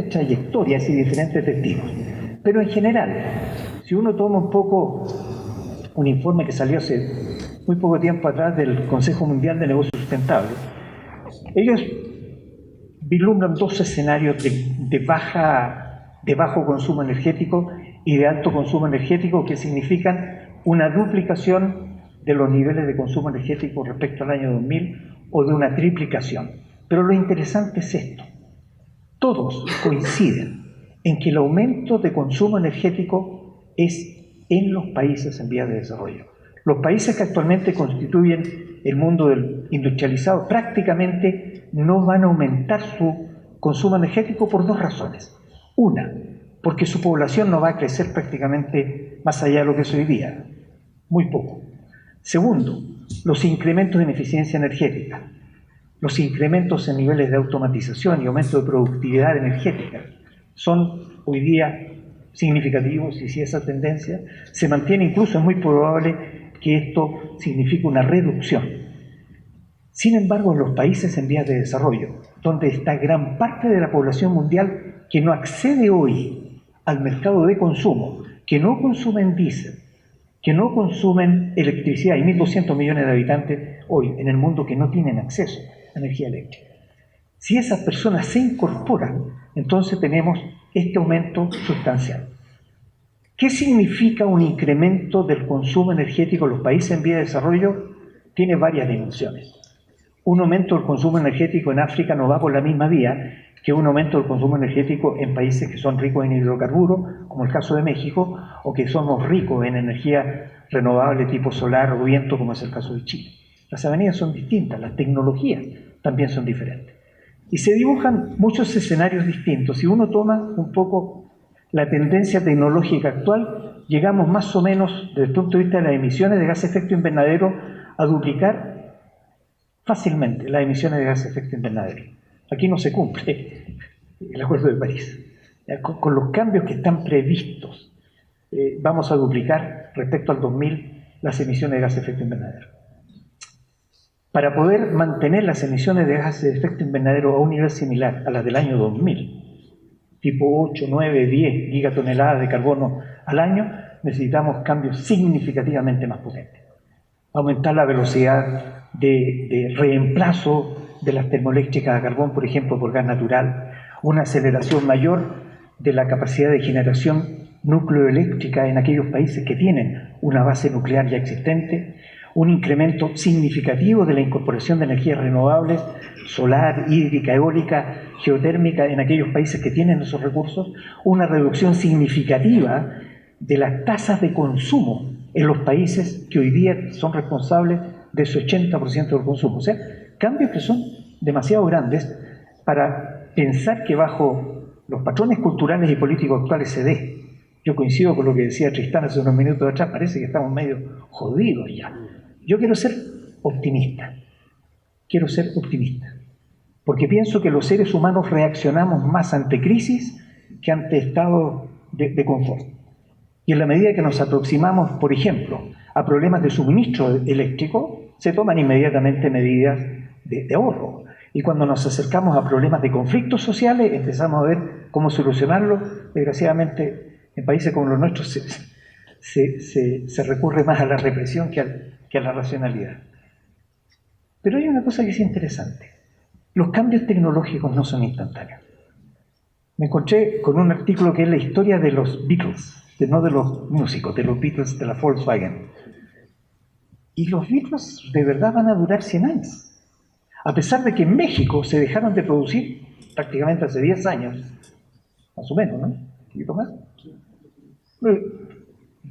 trayectorias y diferentes destinos. Pero en general, si uno toma un poco un informe que salió hace muy poco tiempo atrás del Consejo Mundial de Negocios Sustentables, ellos vislumbran 2 escenarios de bajo consumo energético y de alto consumo energético, que significan una duplicación de los niveles de consumo energético respecto al año 2000 o de una triplicación. Pero lo interesante es esto: todos coinciden en que el aumento de consumo energético es en los países en vías de desarrollo. Los países que actualmente constituyen el mundo industrializado prácticamente no van a aumentar su consumo energético por 2 razones. Una, porque su población no va a crecer prácticamente más allá de lo que es hoy día, muy poco. Segundo, los incrementos en eficiencia energética, los incrementos en niveles de automatización y aumento de productividad energética son hoy día significativos, y si esa tendencia se mantiene, incluso es muy probable que esto signifique una reducción. Sin embargo, en los países en vías de desarrollo, donde está gran parte de la población mundial que no accede hoy al mercado de consumo, que no consumen diésel, que no consumen electricidad, hay 1.200 millones de habitantes hoy en el mundo que no tienen acceso a energía eléctrica. Si esas personas se incorporan, entonces tenemos este aumento sustancial. ¿Qué significa un incremento del consumo energético en los países en vías de desarrollo? Tiene varias dimensiones. Un aumento del consumo energético en África no va por la misma vía que un aumento del consumo energético en países que son ricos en hidrocarburos, como el caso de México, o que somos ricos en energía renovable tipo solar o viento, como es el caso de Chile. Las avenidas son distintas, las tecnologías también son diferentes. Y se dibujan muchos escenarios distintos. Si uno toma un poco la tendencia tecnológica actual, llegamos más o menos, desde el punto de vista de las emisiones de gas de efecto invernadero, a duplicar fácilmente las emisiones de gas de efecto invernadero. Aquí no se cumple el Acuerdo de París. Con los cambios que están previstos, vamos a duplicar respecto al 2000 las emisiones de gas de efecto invernadero. Para poder mantener las emisiones de gases de efecto invernadero a un nivel similar a las del año 2000, tipo 8, 9, 10 gigatoneladas de carbono al año, necesitamos cambios significativamente más potentes. Aumentar la velocidad de reemplazo de las termoeléctricas a carbón, por ejemplo, por gas natural, una aceleración mayor de la capacidad de generación nucleoeléctrica en aquellos países que tienen una base nuclear ya existente, un incremento significativo de la incorporación de energías renovables, solar, hídrica, eólica, geotérmica en aquellos países que tienen esos recursos, una reducción significativa de las tasas de consumo en los países que hoy día son responsables de ese 80% del consumo. O sea, cambios que son demasiado grandes para pensar que bajo los patrones culturales y políticos actuales se dé. Yo coincido con lo que decía Tristán hace unos minutos atrás, parece que estamos medio jodidos ya. Yo quiero ser optimista, porque pienso que los seres humanos reaccionamos más ante crisis que ante estados de confort. Y en la medida que nos aproximamos, por ejemplo, a problemas de suministro eléctrico, se toman inmediatamente medidas de ahorro. Y cuando nos acercamos a problemas de conflictos sociales, empezamos a ver cómo solucionarlos. Desgraciadamente, en países como los nuestros se recurre más a la represión que a la racionalidad. Pero hay una cosa que es interesante. Los cambios tecnológicos no son instantáneos. Me encontré con un artículo que es la historia de los Beatles, no de los músicos, de los Beatles de la Volkswagen. Y los Beatles de verdad van a durar 100 años. A pesar de que en México se dejaron de producir prácticamente hace 10 años, más o menos, ¿no? ¿Un poquito más?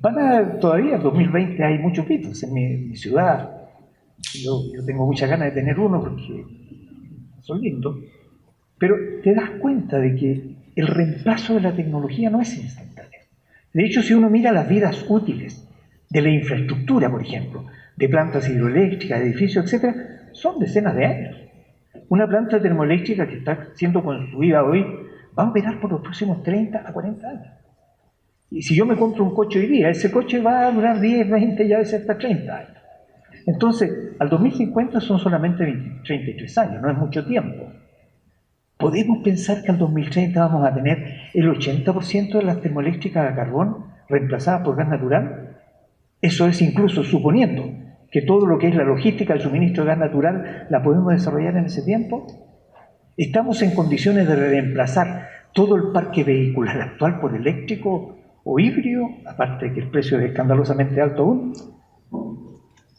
Todavía en 2020 hay muchos pitos en mi ciudad. Yo tengo muchas ganas de tener uno porque son lindos. Pero te das cuenta de que el reemplazo de la tecnología no es instantáneo. De hecho, si uno mira las vidas útiles de la infraestructura, por ejemplo, de plantas hidroeléctricas, de edificios, etc., son decenas de años. Una planta termoeléctrica que está siendo construida hoy va a operar por los próximos 30 a 40 años. Y si yo me compro un coche hoy día, ese coche va a durar 10, 20 y a veces hasta 30 años. Entonces, al 2050 son solamente 33 años, no es mucho tiempo. ¿Podemos pensar que al 2030 vamos a tener el 80% de las termoeléctricas a carbón reemplazadas por gas natural? Eso es incluso suponiendo que todo lo que es la logística, el suministro de gas natural, la podemos desarrollar en ese tiempo. ¿Estamos en condiciones de reemplazar todo el parque vehicular actual por eléctrico o híbrido, aparte de que el precio es escandalosamente alto aún?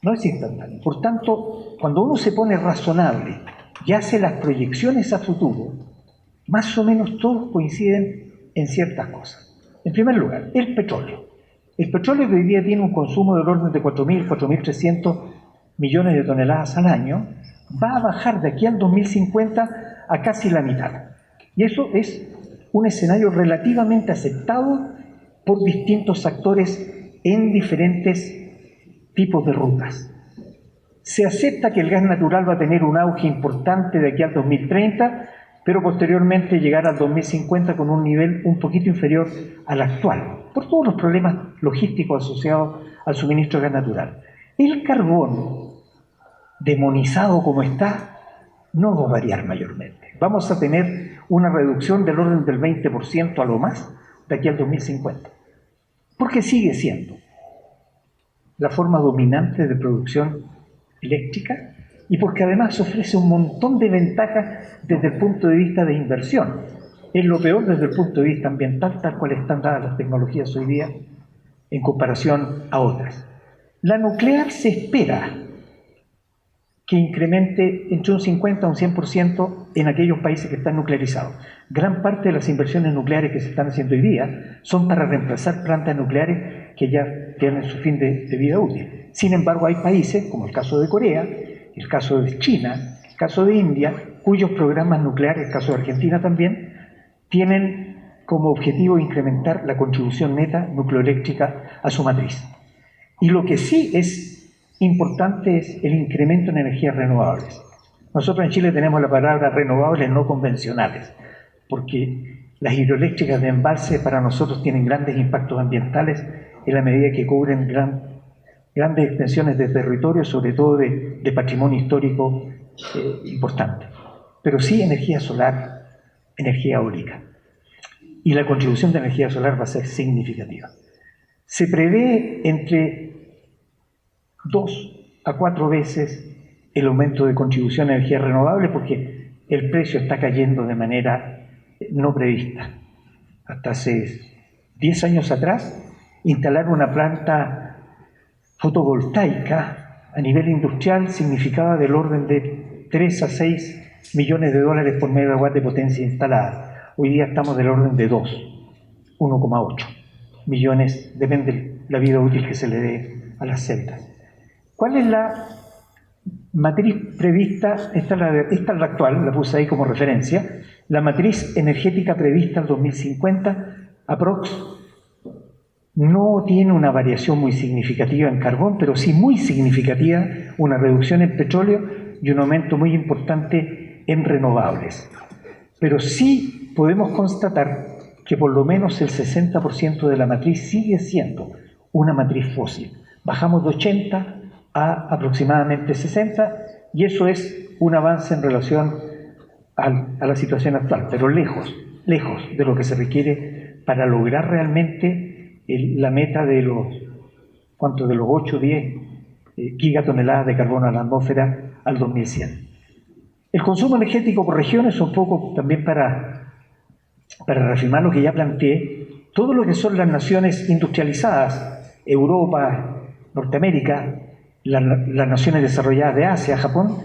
No es instantáneo. Por tanto, cuando uno se pone razonable y hace las proyecciones a futuro, más o menos todos coinciden en ciertas cosas. En primer lugar, el petróleo. El petróleo que hoy día tiene un consumo del orden de 4.000, 4.300 millones de toneladas al año, va a bajar de aquí al 2050 a casi la mitad. Y eso es un escenario relativamente aceptado por distintos actores en diferentes tipos de rutas. Se acepta que el gas natural va a tener un auge importante de aquí al 2030, pero posteriormente llegar al 2050 con un nivel un poquito inferior al actual, por todos los problemas logísticos asociados al suministro de gas natural. El carbón, demonizado como está, no va a variar mayormente. Vamos a tener una reducción del orden del 20% a lo más de aquí al 2050, porque sigue siendo la forma dominante de producción eléctrica y porque además ofrece un montón de ventajas desde el punto de vista de inversión. Es lo peor desde el punto de vista ambiental, tal cual están dadas las tecnologías hoy día en comparación a otras. La nuclear se espera que incremente entre un 50 a un 100% en aquellos países que están nuclearizados. Gran parte de las inversiones nucleares que se están haciendo hoy día son para reemplazar plantas nucleares que ya tienen su fin de vida útil. Sin embargo, hay países, como el caso de Corea, el caso de China, el caso de India, cuyos programas nucleares, el caso de Argentina también, tienen como objetivo incrementar la contribución neta nucleoeléctrica a su matriz. Y lo que sí es importante es el incremento en energías renovables. Nosotros en Chile tenemos la palabra renovables no convencionales, porque las hidroeléctricas de embalse para nosotros tienen grandes impactos ambientales en la medida que cubren grandes extensiones de territorio, sobre todo de patrimonio histórico importante. Pero sí energía solar, energía eólica. Y la contribución de energía solar va a ser significativa. Se prevé entre 2 a 4 veces el aumento de contribución a energías renovables porque el precio está cayendo de manera no prevista. Hasta hace 10 años atrás, instalar una planta fotovoltaica a nivel industrial significaba del orden de 3 a 6 millones de dólares por megawatt de potencia instalada. Hoy día estamos del orden de 1,8 millones, depende de la vida útil que se le dé a las celdas. ¿Cuál es la matriz prevista? Esta es la actual, la puse ahí como referencia. La matriz energética prevista al 2050, aprox, no tiene una variación muy significativa en carbón, pero sí muy significativa una reducción en petróleo y un aumento muy importante en renovables. Pero sí podemos constatar que por lo menos el 60% de la matriz sigue siendo una matriz fósil. Bajamos de 80 a aproximadamente 60 y eso es un avance en relación a la situación actual, pero lejos de lo que se requiere para lograr realmente la meta de los 8 o 10 gigatoneladas de carbono a la atmósfera al 2100. El consumo energético por regiones, un poco también para reafirmar lo que ya planteé, todo lo que son las naciones industrializadas, Europa, Norteamérica, las naciones desarrolladas de Asia, Japón,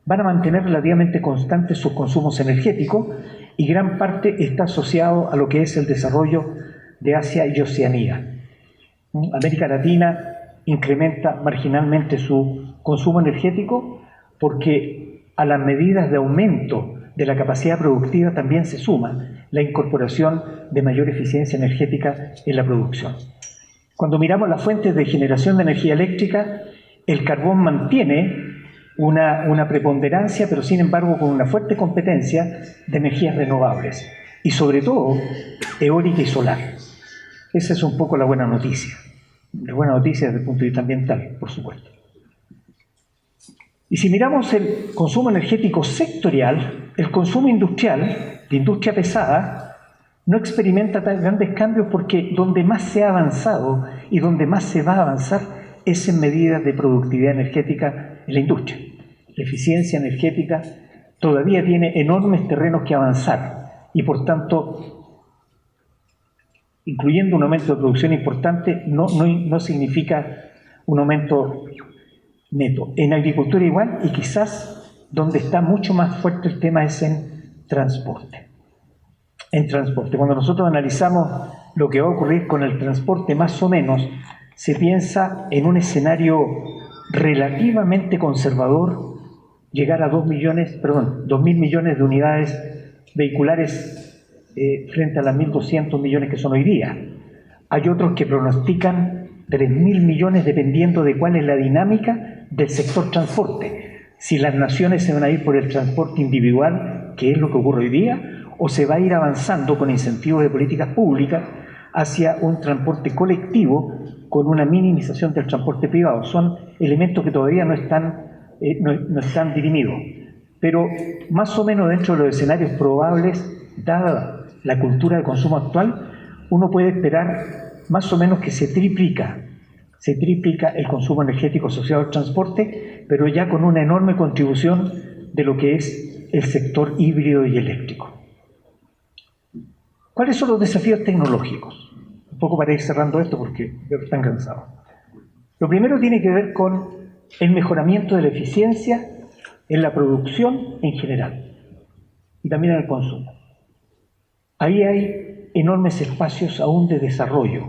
van a mantener relativamente constantes sus consumos energéticos y gran parte está asociado a lo que es el desarrollo de Asia y Oceanía. América Latina incrementa marginalmente su consumo energético porque a las medidas de aumento de la capacidad productiva también se suma la incorporación de mayor eficiencia energética en la producción. Cuando miramos las fuentes de generación de energía eléctrica, el carbón mantiene una preponderancia, pero sin embargo con una fuerte competencia de energías renovables, y sobre todo eólica y solar. Esa es un poco la buena noticia. La buena noticia desde el punto de vista ambiental, por supuesto. Y si miramos el consumo energético sectorial, el consumo industrial, de industria pesada, no experimenta tan grandes cambios porque donde más se ha avanzado y donde más se va a avanzar es en medidas de productividad energética en la industria. La eficiencia energética todavía tiene enormes terrenos que avanzar y por tanto, incluyendo un aumento de producción importante, no significa un aumento neto. En agricultura igual, y quizás donde está mucho más fuerte el tema es en transporte. En transporte. Cuando nosotros analizamos lo que va a ocurrir con el transporte, más o menos, se piensa en un escenario relativamente conservador, llegar a 2.000 millones de unidades vehiculares frente a las 1.200 millones que son hoy día. Hay otros que pronostican 3.000 millones dependiendo de cuál es la dinámica del sector transporte. Si las naciones se van a ir por el transporte individual, que es lo que ocurre hoy día, o se va a ir avanzando con incentivos de políticas públicas hacia un transporte colectivo con una minimización del transporte privado. Son elementos que todavía no están dirimidos. Pero más o menos dentro de los escenarios probables, dada la cultura de consumo actual, uno puede esperar más o menos que se triplica el consumo energético asociado al transporte, pero ya con una enorme contribución de lo que es el sector híbrido y eléctrico. ¿Cuáles son los desafíos tecnológicos? Un poco para ir cerrando esto porque veo que están cansados. Lo primero tiene que ver con el mejoramiento de la eficiencia en la producción en general y también en el consumo. Ahí hay enormes espacios aún de desarrollo.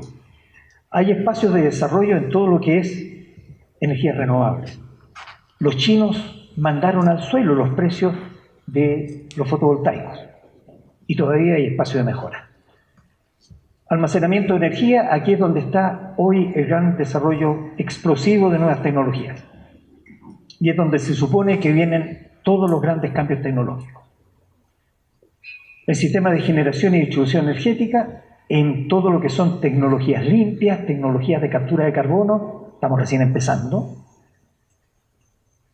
Hay espacios de desarrollo en todo lo que es energías renovables. Los chinos mandaron al suelo los precios de los fotovoltaicos y todavía hay espacio de mejora. Almacenamiento de energía, aquí es donde está hoy el gran desarrollo explosivo de nuevas tecnologías. Y es donde se supone que vienen todos los grandes cambios tecnológicos. El sistema de generación y distribución energética, en todo lo que son tecnologías limpias, tecnologías de captura de carbono, estamos recién empezando.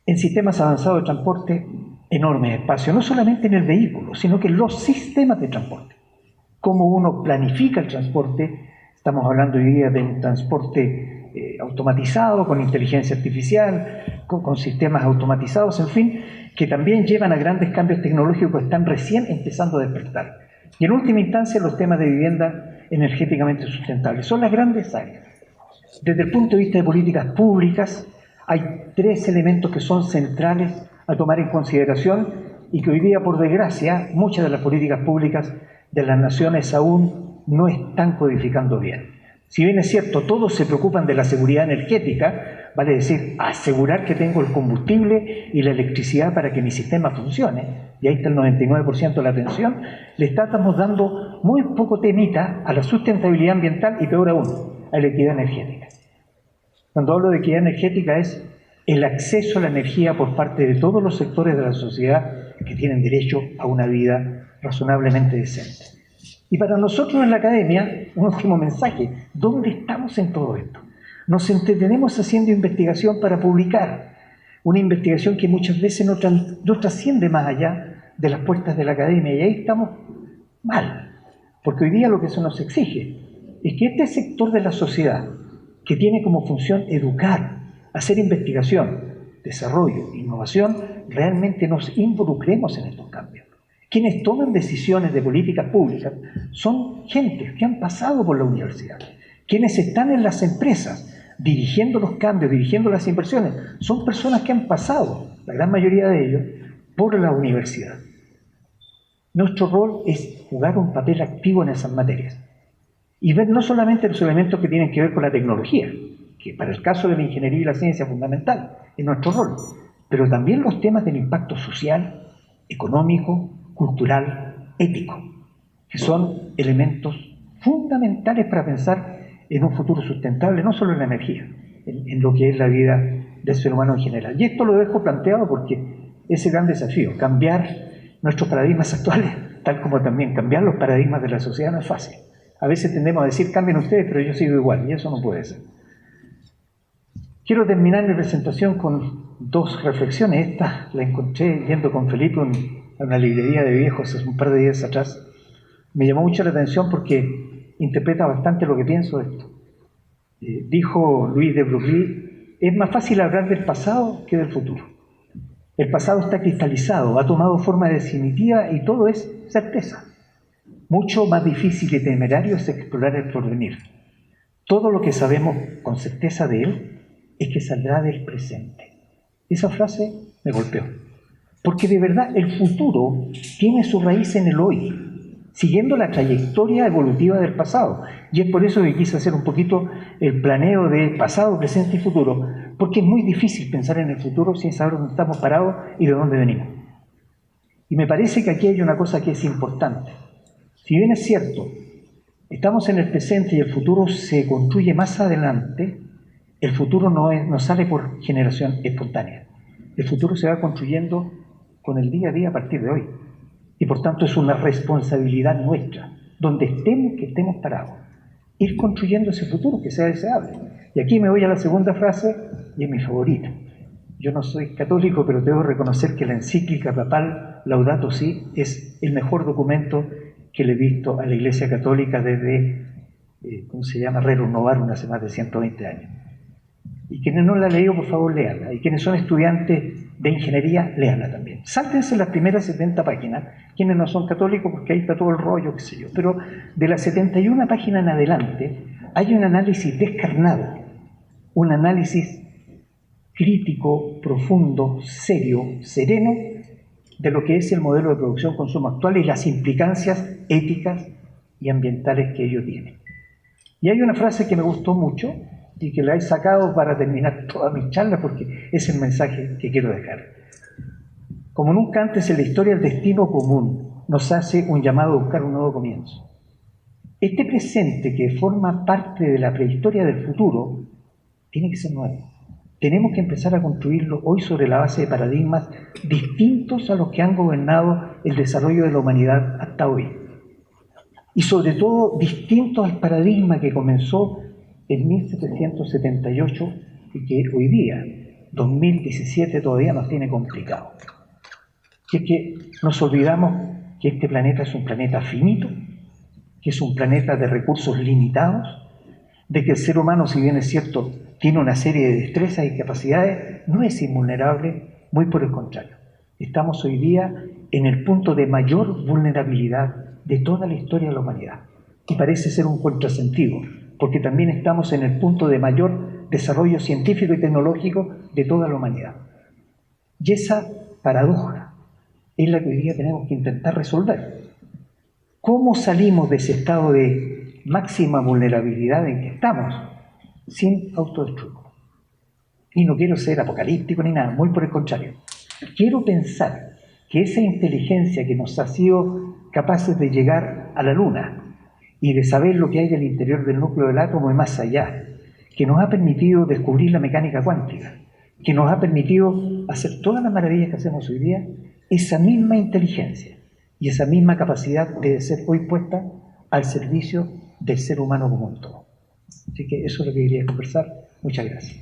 En sistemas avanzados de transporte, enorme espacio, no solamente en el vehículo, sino que en los sistemas de transporte. Cómo uno planifica el transporte, estamos hablando hoy día de un transporte automatizado, con inteligencia artificial, con sistemas automatizados, en fin, que también llevan a grandes cambios tecnológicos que están recién empezando a despertar. Y en última instancia, los temas de vivienda energéticamente sustentable. Son las grandes áreas. Desde el punto de vista de políticas públicas, hay tres elementos que son centrales a tomar en consideración y que hoy día, por desgracia, muchas de las políticas públicas de las naciones aún no están codificando bien. Si bien es cierto, todos se preocupan de la seguridad energética, vale decir, asegurar que tengo el combustible y la electricidad para que mi sistema funcione, y ahí está el 99% de la atención, le estamos dando muy poco temita a la sustentabilidad ambiental y peor aún, a la equidad energética. Cuando hablo de equidad energética es el acceso a la energía por parte de todos los sectores de la sociedad que tienen derecho a una vida razonablemente decente. Y para nosotros en la academia, un último mensaje, ¿dónde estamos en todo esto? Nos entretenemos haciendo investigación para publicar, una investigación que muchas veces no trasciende más allá de las puertas de la academia, y ahí estamos mal, porque hoy día lo que eso nos exige es que este sector de la sociedad, que tiene como función educar, hacer investigación, desarrollo, innovación, realmente nos involucremos en estos cambios. Quienes toman decisiones de políticas públicas son gentes que han pasado por la universidad. Quienes están en las empresas dirigiendo los cambios, dirigiendo las inversiones, son personas que han pasado, la gran mayoría de ellos, por la universidad. Nuestro rol es jugar un papel activo en esas materias. y ver no solamente los elementos que tienen que ver con la tecnología, que para el caso de la ingeniería y la ciencia es fundamental, es nuestro rol, pero también los temas del impacto social, económico, cultural, ético, que son elementos fundamentales para pensar en un futuro sustentable, no solo en la energía, en lo que es la vida del ser humano en general. Y esto lo dejo planteado porque es el gran desafío, cambiar nuestros paradigmas actuales, tal como también cambiar los paradigmas de la sociedad no es fácil. A veces tendemos a decir, cambien ustedes, pero yo sigo igual, y eso no puede ser. Quiero terminar mi presentación con dos reflexiones. Esta la encontré yendo con Felipe a una librería de viejos hace un par de días atrás. Me llamó mucho la atención porque interpreta bastante lo que pienso de esto. Dijo Luis de Broglie, es más fácil hablar del pasado que del futuro. El pasado está cristalizado, ha tomado forma definitiva y todo es certeza. Mucho más difícil y temerario es explorar el porvenir. Todo lo que sabemos con certeza de él es que saldrá del presente. Esa frase me golpeó. Porque de verdad el futuro tiene su raíz en el hoy, siguiendo la trayectoria evolutiva del pasado. Y es por eso que quise hacer un poquito el planeo de pasado, presente y futuro, porque es muy difícil pensar en el futuro sin saber dónde estamos parados y de dónde venimos. Y me parece que aquí hay una cosa que es importante. Si bien es cierto, estamos en el presente y el futuro se construye más adelante, el futuro no sale por generación espontánea. El futuro se va construyendo con el día a día a partir de hoy. Y por tanto es una responsabilidad nuestra, donde estemos, que estemos parados, ir construyendo ese futuro que sea deseable. Y aquí me voy a la segunda frase, y es mi favorita. Yo no soy católico, pero debo reconocer que la encíclica papal Laudato Si es el mejor documento que le he visto a la Iglesia Católica desde, Rerum Novarum, hace más de 120 años. Y quienes no la han leído, por favor, léanla. Y quienes son estudiantes de ingeniería, léanla también. Sáltense las primeras 70 páginas, quienes no son católicos, porque ahí está todo el rollo, qué sé yo. Pero de las 71 páginas en adelante, hay un análisis descarnado, un análisis crítico, profundo, serio, sereno, de lo que es el modelo de producción-consumo actual y las implicancias éticas y ambientales que ello tiene. Y hay una frase que me gustó mucho y que la he sacado para terminar toda mi charla porque es el mensaje que quiero dejar. Como nunca antes en la historia, el destino común nos hace un llamado a buscar un nuevo comienzo. Este presente que forma parte de la prehistoria del futuro tiene que ser nuevo. Tenemos que empezar a construirlo hoy sobre la base de paradigmas distintos a los que han gobernado el desarrollo de la humanidad hasta hoy. Y sobre todo distintos al paradigma que comenzó en 1778 y que hoy día, 2017, todavía nos tiene complicado. Y es que nos olvidamos que este planeta es un planeta finito, que es un planeta de recursos limitados, de que el ser humano, si bien es cierto, tiene una serie de destrezas y capacidades, no es invulnerable, muy por el contrario. Estamos hoy día en el punto de mayor vulnerabilidad de toda la historia de la humanidad. Y parece ser un contrasentido, porque también estamos en el punto de mayor desarrollo científico y tecnológico de toda la humanidad. Y esa paradoja es la que hoy día tenemos que intentar resolver. ¿Cómo salimos de ese estado de máxima vulnerabilidad en que estamos sin autodestruirnos? Y no quiero ser apocalíptico ni nada, muy por el contrario. Quiero pensar que esa inteligencia que nos ha sido capaces de llegar a la Luna y de saber lo que hay del interior del núcleo del átomo y más allá, que nos ha permitido descubrir la mecánica cuántica, que nos ha permitido hacer todas las maravillas que hacemos hoy día, esa misma inteligencia y esa misma capacidad debe ser hoy puesta al servicio del ser humano como un todo. Así que eso es lo que quería conversar. Muchas gracias.